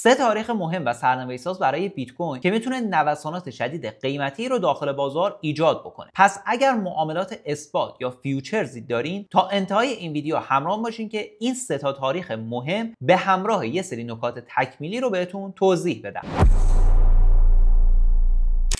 سه تاریخ مهم و سرنوشت‌ساز برای بیت کوین که میتونه نوسانات شدید قیمتی رو داخل بازار ایجاد بکنه. پس اگر معاملات اسپات یا فیوچرزی دارین تا انتهای این ویدیو همراه باشین که این سه تا تاریخ مهم به همراه یه سری نکات تکمیلی رو بهتون توضیح بدم.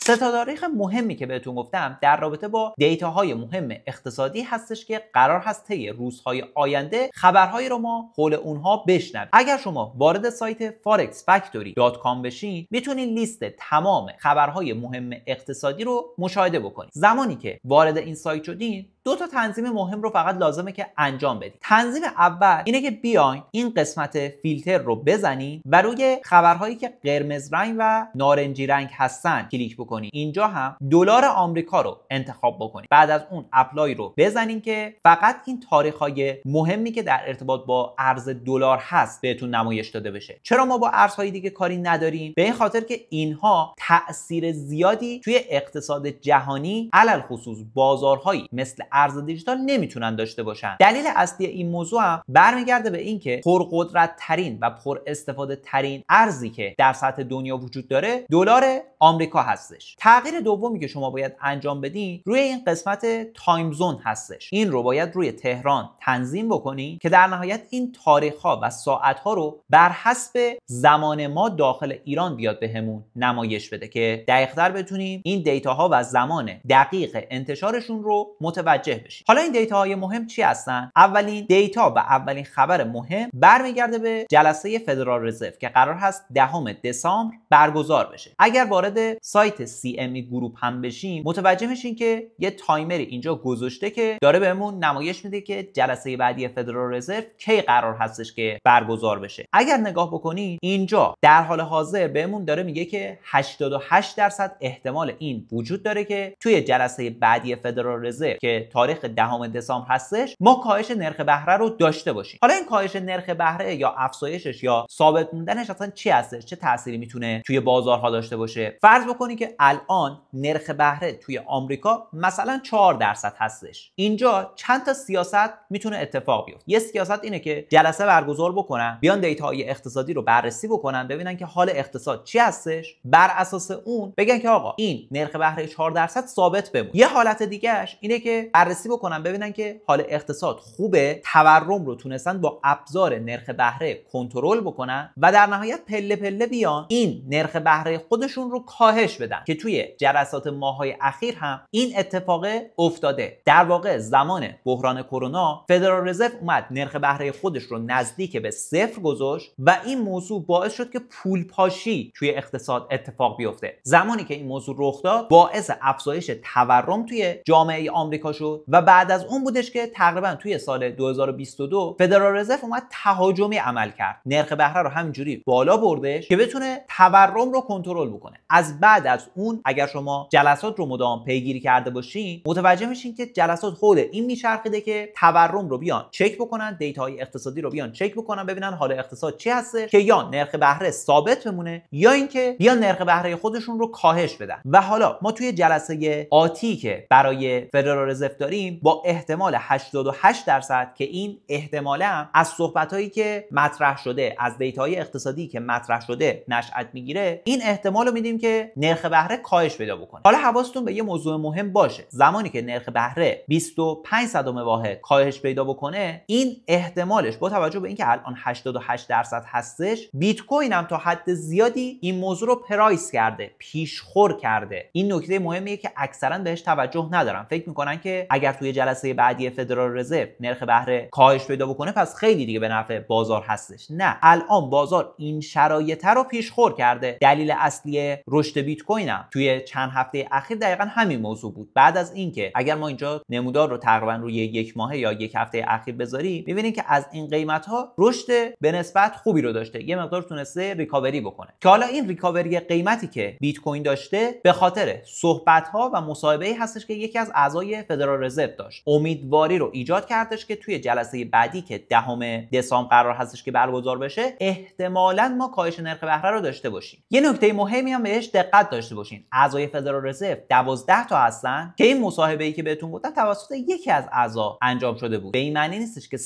سه تا تاریخ مهمی که بهتون گفتم در رابطه با دیتاهای مهم اقتصادی هستش که قرار هست طی روزهای آینده خبرهایی رو ما حول اونها بشنویم. اگر شما وارد سایت forexfactory.com بشین میتونین لیست تمام خبرهای مهم اقتصادی رو مشاهده بکنید. زمانی که وارد این سایت شدین دو تا تنظیم مهم رو فقط لازمه که انجام بدید. تنظیم اول اینه که بیاین این قسمت فیلتر رو بزنید و روی خبرهایی که قرمز رنگ و نارنجی رنگ هستن کلیک بکنید. اینجا هم دلار آمریکا رو انتخاب بکنید. بعد از اون اپلای رو بزنین که فقط این تاریخ‌های مهمی که در ارتباط با ارز دلار هست بهتون نمایش داده بشه. چرا ما با ارزهای دیگه کاری نداریم؟ به این خاطر که اینها تأثیر زیادی توی اقتصاد جهانی علل خصوص بازارهایی مثل ارز دیجیتال نمیتونن داشته باشن. دلیل اصلی این موضوع هم برمیگرده به اینکه پرقدرت ترین و پر استفاده ترین ارزی که در سطح دنیا وجود داره دلار آمریکا هستش. تغییر دومی که شما باید انجام بدین روی این قسمت تایم زون هستش. این رو باید روی تهران تنظیم بکنین که در نهایت این تاریخ ها و ساعت ها رو بر حسب زمان ما داخل ایران بیاد بهمون نمایش بده که دقیق‌تر بتونیم این دیتا ها و زمان دقیق انتشارشون رو متوجه بشیم. حالا این دیتا های مهم چی هستن؟ اولین دیتا و اولین خبر مهم برمیگرده به جلسه فدرال رزرو که قرار هست 10 دسامبر برگزار بشه. اگر وارد سایت CME گروپ هم بشین متوجه میشین که یه تایمری اینجا گذاشته که داره بهمون نمایش میده که جلسه بعدی فدرال رزرو کی قرار هستش که برگزار بشه. اگر نگاه بکنین اینجا در حال حاضر بهمون داره میگه که 88% احتمال این وجود داره که توی جلسه بعدی فدرال رزرو که تاریخ 10 دسامبر هستش ما کاهش نرخ بهره رو داشته باشیم. حالا این کاهش نرخ بهره یا افزایشش یا ثابت موندنش اصلا چی هستش؟ چه تأثیری میتونه توی بازارها داشته باشه؟ فرض بکنید که الان نرخ بهره توی آمریکا مثلا 4% هستش. اینجا چند تا سیاست میتونه اتفاق بیفته. یه سیاست اینه که جلسه برگزار بکنن، بیان دیتاهای اقتصادی رو بررسی بکنن، ببینن که حال اقتصاد چی هستش، بر اساس اون بگن که آقا این نرخ بهره 4% ثابت بمونه. یه حالت دیگهش اینه که بررسی بکنن ببینن که حال اقتصاد خوبه، تورم رو تونستن با ابزار نرخ بهره کنترل بکنن و در نهایت پله پله بیان این نرخ بهره خودشون رو کاهش بدن که توی جلسات ماه‌های اخیر هم این اتفاق افتاده. در واقع زمان بحران کرونا فدرال رزرو اومد نرخ بهره خودش رو نزدیک به 0 گذاشت و این موضوع باعث شد که پول پاشی توی اقتصاد اتفاق بیفته. زمانی که این موضوع رخ داد باعث افزایش تورم توی جامعه آمریکا شد و بعد از اون بودش که تقریبا توی سال 2022 فدرال رزرو اومد تهاجمی عمل کرد. نرخ بهره رو همینجوری بالا بردش که بتونه تورم رو کنترل بکنه. از بعد از اون اگر شما جلسات رو مدام پیگیری کرده باشین متوجه میشین که جلسات حول این میچرخیده که تورم رو بیان چک بکنن، دیتاهای اقتصادی رو بیان چک بکنن ببینن حال اقتصاد چی هسته که یا نرخ بهره ثابت بمونه یا اینکه بیان نرخ بهره خودشون رو کاهش بدن. و حالا ما توی جلسه آتی که برای فدرال رزرو داریم با احتمال 88% که این احتمالاً از صحبتایی که مطرح شده، از دیتاهای اقتصادی که مطرح شده نشأت میگیره، این احتمال رو میدیم که نرخ بهره کاهش پیدا بکنه. حالا حواستون به یه موضوع مهم باشه. زمانی که نرخ بهره 25 واحد کاهش پیدا بکنه این احتمالش با توجه به اینکه الان 88% هستش بیت کوین هم تا حد زیادی این موضوع رو پرایس کرده، پیشخور کرده. این نکته مهمیه که اکثرا بهش توجه ندارن. فکر میکنن که اگر توی جلسه بعدی فدرال رزرو نرخ بهره کاهش پیدا بکنه پس خیلی دیگه به نفع بازار هستش. نه، الان بازار این شرایط رو پیشخور کرده. دلیل اصلی رشد بیت کوین هم توی چند هفته اخیر دقیقاً همین موضوع بود. بعد از اینکه اگر ما اینجا نمودار رو تقریبا روی یک ماه یا یک هفته اخیر بذاریم می‌بینیم که از این قیمت ها رشد به نسبت خوبی رو داشته، یه مقدار تونسته ریکاوری بکنه. که حالا این ریکاوری قیمتی که بیت کوین داشته به خاطر صحبت ها و مصاحبه‌ای هستش که یکی از اعضای فدرال رزرو داشت. امیدواری رو ایجاد کردش که توی جلسه بعدی که 10 دسامبر قرار هستش که برگزار بشه احتمالاً ما کاهش نرخ بهره رو داشته باشیم. یه نکته مهمی هم بهش دقت داشته باشین اعضای فدرال رزرو 12 تا هستن که این مصاحبه‌ای که بهتون گفتم توسط یکی از اعضا انجام شده بود. به این معنی نیستش که 100%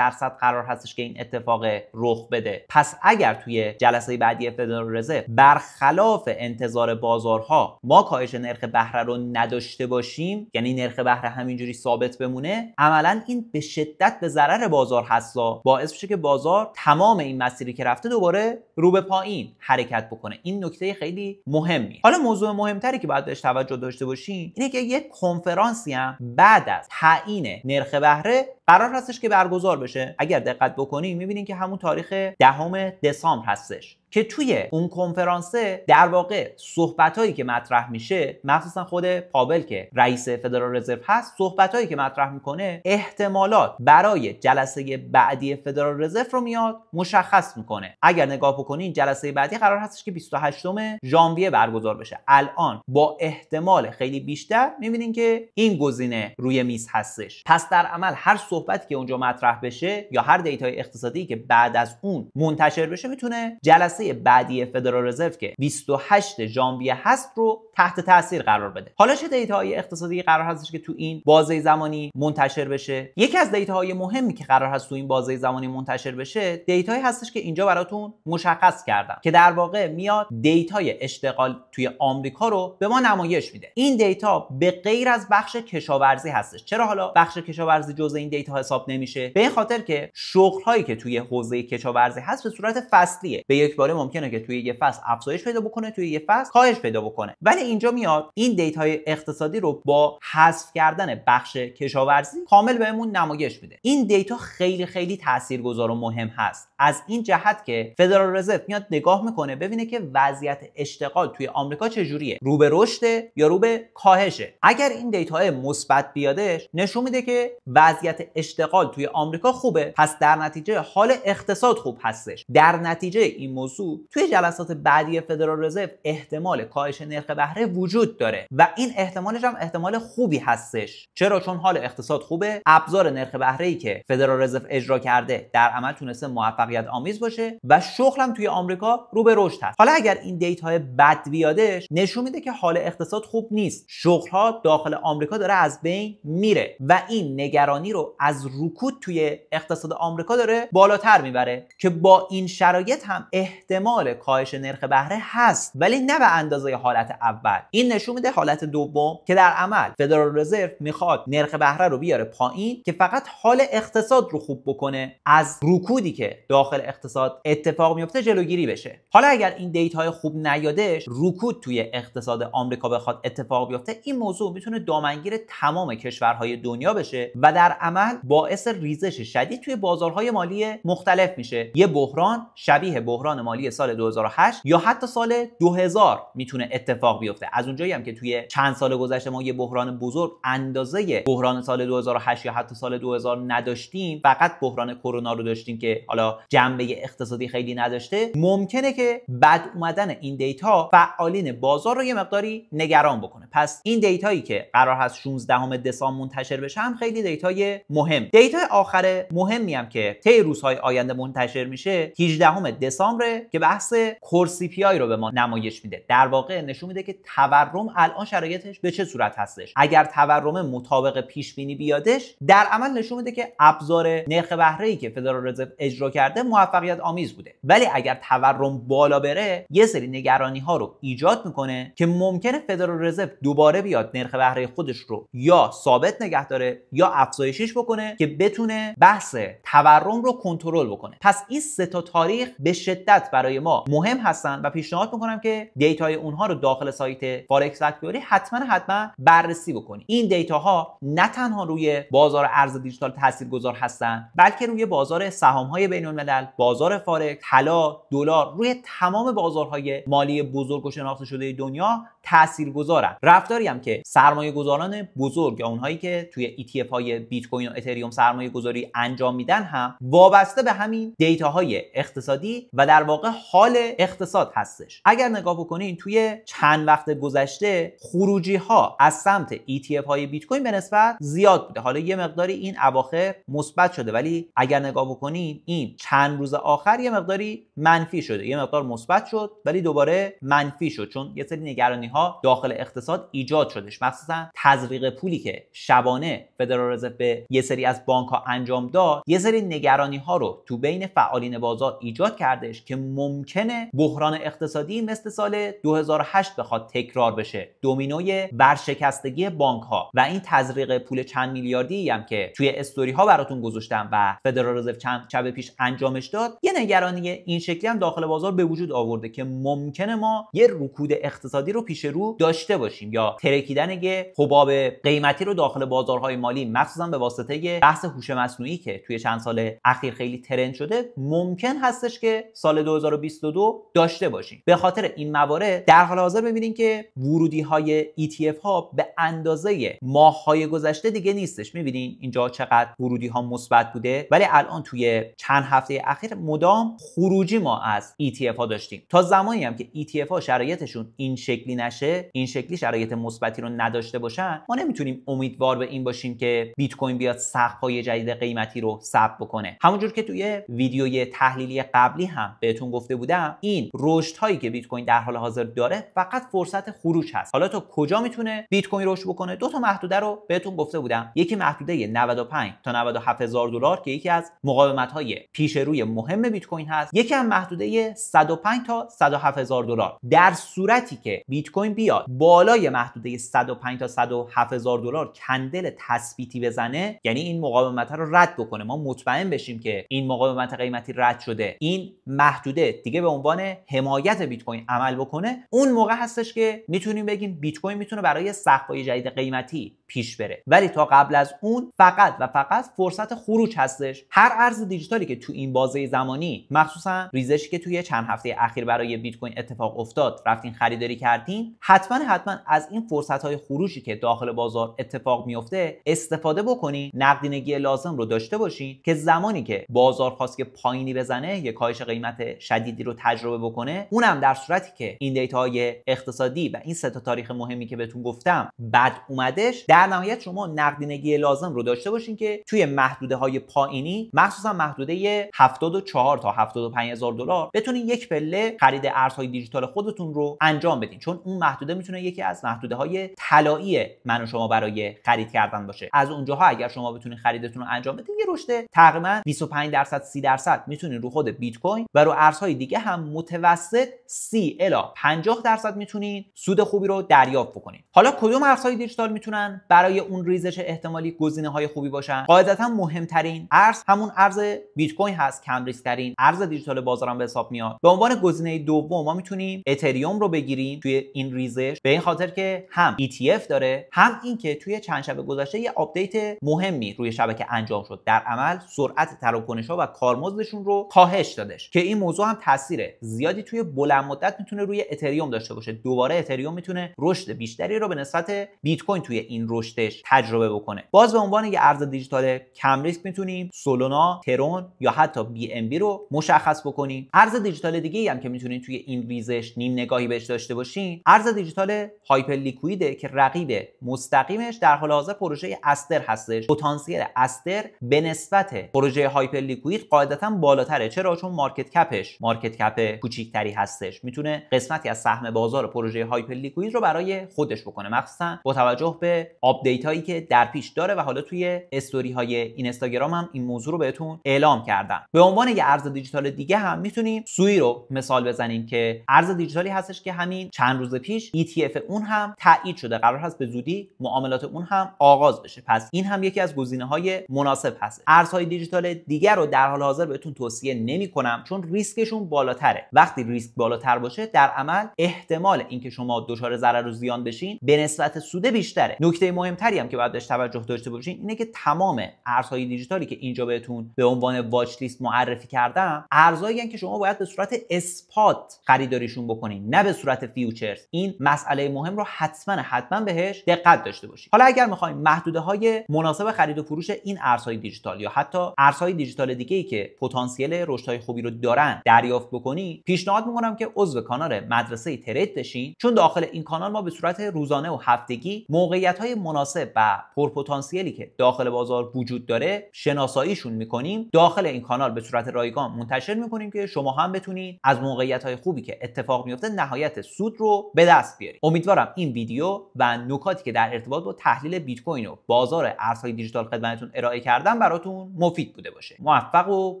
قرار هستش که این اتفاق رخ بده. پس اگر توی جلسه بعدی فدرال رزرو برخلاف انتظار بازارها ما کاهش نرخ بهره رو نداشته باشیم، یعنی نرخ بهره همینجوری ثابت بمونه، عملا این به شدت به ضرر بازار هستا، باعث میشه که بازار تمام این مسیری که رفته دوباره رو به پایین حرکت بکنه. این نکته خیلی مهمیه. حالا موضوع مهمتری که باید بهش توجه داشته باشین اینه که یک کنفرانسی هم بعد از تعیین نرخ بهره قرار هستش که برگزار بشه. اگر دقت بکنید میبینین که همون تاریخ 10 دسامبر هستش که توی اون کنفرانسه در واقع صحبتایی که مطرح میشه، مخصوصا خود پاول که رئیس فدرال رزرو هست، صحبتایی که مطرح میکنه احتمالات برای جلسه بعدی فدرال رزرو رو میاد مشخص میکنه. اگر نگاه بکنین جلسه بعدی قرار هستش که 28 ژانویه برگزار بشه. الان با احتمال خیلی بیشتر میبینین که این گزینه روی میز هستش. پس در عمل هر صحبتی که اونجا مطرح بشه یا هر دیتای اقتصادی که بعد از اون منتشر بشه میتونه جلسه بعدی فدرال رزرو که 28 ژانویه هست رو تحت تاثیر قرار بده. حالا چه دیتاهای اقتصادی قرار هستش که تو این بازه زمانی منتشر بشه؟ یکی از دیتاهای مهمی که قرار هست تو این بازه زمانی منتشر بشه، دیتایی هستش که اینجا براتون مشخص کردم که در واقع میاد دیتای اشتغال توی آمریکا رو به ما نمایش میده. این دیتا به غیر از بخش کشاورزی هستش. چرا حالا بخش کشاورزی جزء این دیتا حساب نمیشه؟ به این خاطر که شغل‌هایی که توی حوزه کشاورزی هست به صورت فصلیه. به یک باره ممکنه که توی یه فصل افزایش پیدا بکنه، توی یه فصل کاهش پیدا بکنه. ولی اینجا میاد این دیتاهای اقتصادی رو با حذف کردن بخش کشاورزی کامل بهمون نمایش میده. این دیتا خیلی خیلی تاثیرگذار و مهم هست از این جهت که فدرال رزرو میاد نگاه میکنه ببینه که وضعیت اشتغال توی آمریکا چجوریه، رو به رشد یا رو به کاهشه. اگر این دیتاهای مثبت بیادش نشون میده که وضعیت اشتغال توی آمریکا خوبه، پس در نتیجه حال اقتصاد خوب هستش. در نتیجه این موضوع توی جلسات بعدی فدرال رزرو احتمال کاهش نرخ بهره وجود داره و این احتمالش هم احتمال خوبی هستش. چرا؟ چون حال اقتصاد خوبه، ابزار نرخ بهره‌ای که فدرال رزرو اجرا کرده در عمل تونسته موفقیت آمیز باشه و شغل هم توی آمریکا رو به رشد هست. حالا اگر این دیتاهای بد بیادش نشون میده که حال اقتصاد خوب نیست، شغل‌ها داخل آمریکا داره از بین میره و این نگرانی رو از رکود توی اقتصاد آمریکا داره بالاتر میبره که با این شرایط هم احتمال کاهش نرخ بهره هست، ولی نه به اندازه حالت اول. این نشون میده حالت دوم که در عمل فدرال رزرو میخواد نرخ بهره رو بیاره پایین که فقط حال اقتصاد رو خوب بکنه، از رکودی که داخل اقتصاد اتفاق میفته جلوگیری بشه. حالا اگر این دیتاهای خوب نیادش، رکود توی اقتصاد آمریکا بخواد اتفاق بیفته، این موضوع میتونه دامنگیر تمام کشورهای دنیا بشه و در عمل باعث ریزش شدید توی بازارهای مالی مختلف میشه. یه بحران شبیه بحران مالی سال 2008 یا حتی سال 2000 میتونه اتفاق بیفته. از اونجایی هم که توی چند سال گذشته ما یه بحران بزرگ اندازه بحران سال 2008 یا حتی سال 2000 نداشتیم، فقط بحران کرونا رو داشتیم که حالا جنبه اقتصادی خیلی نداشته، ممکنه که بعد اومدن این دیتا فعالین بازار رو یه مقداری نگران بکنه. پس این دیتایی که قرار هست 16 دسامبر منتشر بشه هم خیلی دیتای مهم. دیتای آخر مهمی هم که طی روزهای آینده منتشر میشه 18 دسامبر که بحث کور سی پی آی رو به ما نمایش میده. در واقع نشون میده که تورم الان شرایطش به چه صورت هستش. اگر تورم مطابق پیش بینی بیادش، در عمل نشون میده که ابزار نرخ بهره‌ای که فدرال رزرو اجرا کرده موفقیت آمیز بوده. ولی اگر تورم بالا بره، یه سری نگرانی ها رو ایجاد میکنه که ممکنه فدرال رزرو دوباره بیاد نرخ بهره خودش رو یا ثابت نگه داره یا افزایشش بکنه که بتونه بحث تورم رو کنترل بکنه. پس این سه تا تاریخ به شدت برای ما مهم هستن و پیشنهاد میکنم که دیتاهای اونها رو داخل سایت فارکس فکتوری حتما بررسی بکنید. این دیتاها نه تنها روی بازار ارز دیجیتال تاثیرگذار هستن، بلکه روی بازار سهام‌های بین‌الملل، بازار فارکس، طلا، دلار، روی تمام بازارهای مالی بزرگ و شناخته شده دنیا تاثیرگذارن. رفتاری هم که سرمایه‌گذاران بزرگ یا اونهایی که توی ETF های بیت کوین و اتریوم سرمایه‌گذاری انجام میدن هم وابسته به همین دیتاهای اقتصادی و در واقع حال اقتصاد هستش. اگر نگاه بکنین توی چند وقت گذشته خروجی ها از سمت ETF های بیت کوین به نسبت زیاد بوده. حالا یه مقداری این اواخر مثبت شده، ولی اگر نگاه بکنین این چند چند روز آخر یه مقداری منفی شده، یه مقدار مثبت شد ولی دوباره منفی شد، چون یه سری نگرانی ها داخل اقتصاد ایجاد شدش، مخصوصا تزریق پولی که شبانه فدرال رزرو به یه سری از بانک ها انجام داد، یه سری نگرانی ها رو تو بین فعالین بازار ایجاد کردش که ممکنه بحران اقتصادی مثل سال 2008 بخواد تکرار بشه، دومینوی ورشکستگی بانک ها و این تزریق پول چند میلیاردی هم که توی استوری ها براتون گذاشتم و فدرال رزرو چند شب پیش انجامش داد، یه نگرانی این شکلی هم داخل بازار به وجود آورده که ممکنه ما یه رکود اقتصادی رو پیش رو داشته باشیم یا ترکیدن یه حباب قیمتی رو داخل بازارهای مالی، مخصوصا به واسطه بحث هوش مصنوعی که توی چند سال اخیر خیلی ترند شده، ممکن هستش که سال 2022 داشته باشیم. به خاطر این موارد در حال حاضر ببینین که ورودی های ETF ها به اندازه ماه‌های گذشته دیگه نیستش. می‌بینین اینجا چقدر ورودی ها مثبت بوده، ولی الان توی چند هفته اخیر مدام خروجی ما از ETF ها داشتیم. تا زمانی هم که ETF ها شرایطشون این شکلی نشه، این شکلی شرایط مثبتی رو نداشته باشن، ما نمیتونیم امیدوار به این باشیم که بیت کوین بیاد سقف‌های جدید قیمتی رو ثبت بکنه. همونجور که توی ویدیوی تحلیلی قبلی هم بهتون گفته بودم، این رشد هایی که بیت کوین در حال حاضر داره فقط فرصت خروج هست. حالا تا کجا میتونه بیت کوین رشد بکنه؟ دو تا محدوده رو بهتون گفته بودم. یکی محدوده 95 تا 97 هزار دلار که یکی از مقاومت های پیش روی مهم بیت کوین هست، یکی هم محدوده 105 تا 107 هزار دلار. در صورتی که بیت کوین بیاد بالای محدوده 105 تا 107 هزار دلار کندل تثبیتی بزنه، یعنی این مقاومت رو رد بکنه، ما مطمئن بشیم که این مقاومت قیمتی رد شده، این محدوده دیگه به عنوان حمایت بیت کوین عمل بکنه، اون موقع هستش که میتونیم بگیم بیت کوین میتونه برای سقف‌های جدید قیمتی پیش بره. ولی تا قبل از اون فقط و فقط فرصت خروج هستش. هر ارز دیجیتالی که تو این بازه زمانی، مخصوصا ریزشی که توی چند هفته اخیر برای بیت کوین اتفاق افتاد، رفتین خریداری کردین، حتما از این فرصت‌های خروجی که داخل بازار اتفاق میفته استفاده بکنین، نقدینگی لازم رو داشته باشین که زمانی که بازار خواست که پایینی بزنه، یک کاهش قیمت شدیدی رو تجربه بکنه، اونم در صورتی که این دیتاهای اقتصادی و این سه تا تاریخ مهمی که بهتون گفتم بد اومدش، در نهایت شما نقدینگی لازم رو داشته باشین که توی محدوده های پایینی، مخصوصا محدوده 74 تا 75 هزار دلار، بتونین یک پله خرید ارزهای دیجیتال خودتون رو انجام بدین، چون اون محدوده میتونه یکی از محدوده های طلایی من و شما برای خرید کردن باشه. از اونجاها اگر شما بتونین خریدتون رو انجام بدین، یه رشد تقریبا 25 درصد 30 درصد میتونین رو خود بیت کوین و رو ارزهای دیگه هم متوسط 30 الی 50 درصد میتونین سود خوبی رو دریافت بکنین. حالا کدوم ارزهای دیجیتال میتونن برای اون ریزش احتمالی گزینه‌های خوبی باشن؟ قاعدتا مهمترین ارز همون ارز بیت کوین هست، کم ریسک ترین ارز دیجیتال بازارم به حساب میاد. به عنوان گزینه دوم ما میتونیم اتریوم رو بگیریم توی این ریزش، به این خاطر که هم ETF داره، هم این که توی چند شب گذشته یه آپدیت مهمی روی شبکه انجام شد، در عمل سرعت تراکنش‌ها و کارمزدشون رو کاهش دادش که این موضوع هم تاثیر زیادی توی بلند مدت میتونه روی اتریوم داشته باشه. دوباره اتریوم میتونه رشد بیشتری رو به نسبت بیت کوین توی این رشدش تجربه بکنه. باز به عنوان یه ارز دیجیتال کم ریسک میتونیم سولونا، ترون یا حتی BNB رو مشخص بکنیم. ارز دیجیتال دیگه‌ای هم که میتونین توی این ریزش نیم نگاهی بهش داشته باشین، ارز دیجیتال هایپر لیکویده که رقیب مستقیمش در حال حاضر پروژه استر هستش. پتانسیل استر به نسبت پروژه هایپر لیکوید قاعدتاً بالاتره. چرا؟ چون مارکت کپ کوچیکتری هستش، میتونه قسمتی از سهم بازار پروژه هایپر لیکوید رو برای خودش بکنه، مخصوصا با توجه به آپدیت هایی که در پیش داره و حالا توی استوری های اینستاگرام هم این موضوع رو بهتون اعلام کردم. به عنوان یه ارز دیجیتال دیگه هم میتونیم سوی رو مثال بزنیم که ارز دیجیتالی هستش که همین چند روز پیش ETF اون هم تایید شده، قرار هست به زودی معاملات اون هم آغاز بشه. پس این هم یکی از گزینه‌های مناسب هست. ارزهای دیجیتال دیگر رو در حال حاضر بهتون توصیه نمی‌کنم چون ریسکشون بالاتره. وقتی ریسک بالاتر باشه، در عمل احتمال اینکه شما دچار ضرر و زیان بشین به نسبت سود بیشتره. نکته مهمتری هم که باید بهش توجه داشته باشین اینه که تمام ارزهای دیجیتالی که اینجا بهتون به عنوان واچ لیست معرفی کردم، ارزهایی هستن که شما باید به صورت اسپات خریداریشون بکنین، نه به صورت فیوچرز. این مسئله مهم رو حتما بهش دقت داشته باشید. حالا اگر می‌خواید محدوده‌های مناسب خرید و فروش این ارزهای دیجیتال یا حتی ارزهای دیجیتال دیگه‌ای که پتانسیل رشدهای خوبی رو دارن دریافت بکنی، پیشنهاد می‌کنم که عضو کانال مدرسه ترید بشین، چون داخل این کانال ما به صورت روزانه و هفتگی موقعیت‌های مناسب و پرپتانسیلی که داخل بازار وجود داره شناساییشون می‌کنیم. داخل این کانال کانال به صورت رایگان منتشر میکنیم که شما هم بتونید از موقعیت‌های خوبی که اتفاق میفته نهایت سود رو به دست بیارید. امیدوارم این ویدیو و نکاتی که در ارتباط با تحلیل بیت کوین و بازار ارزهای دیجیتال خدمتتون ارائه کردم براتون مفید بوده باشه. موفق و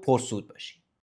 پرسود باشید.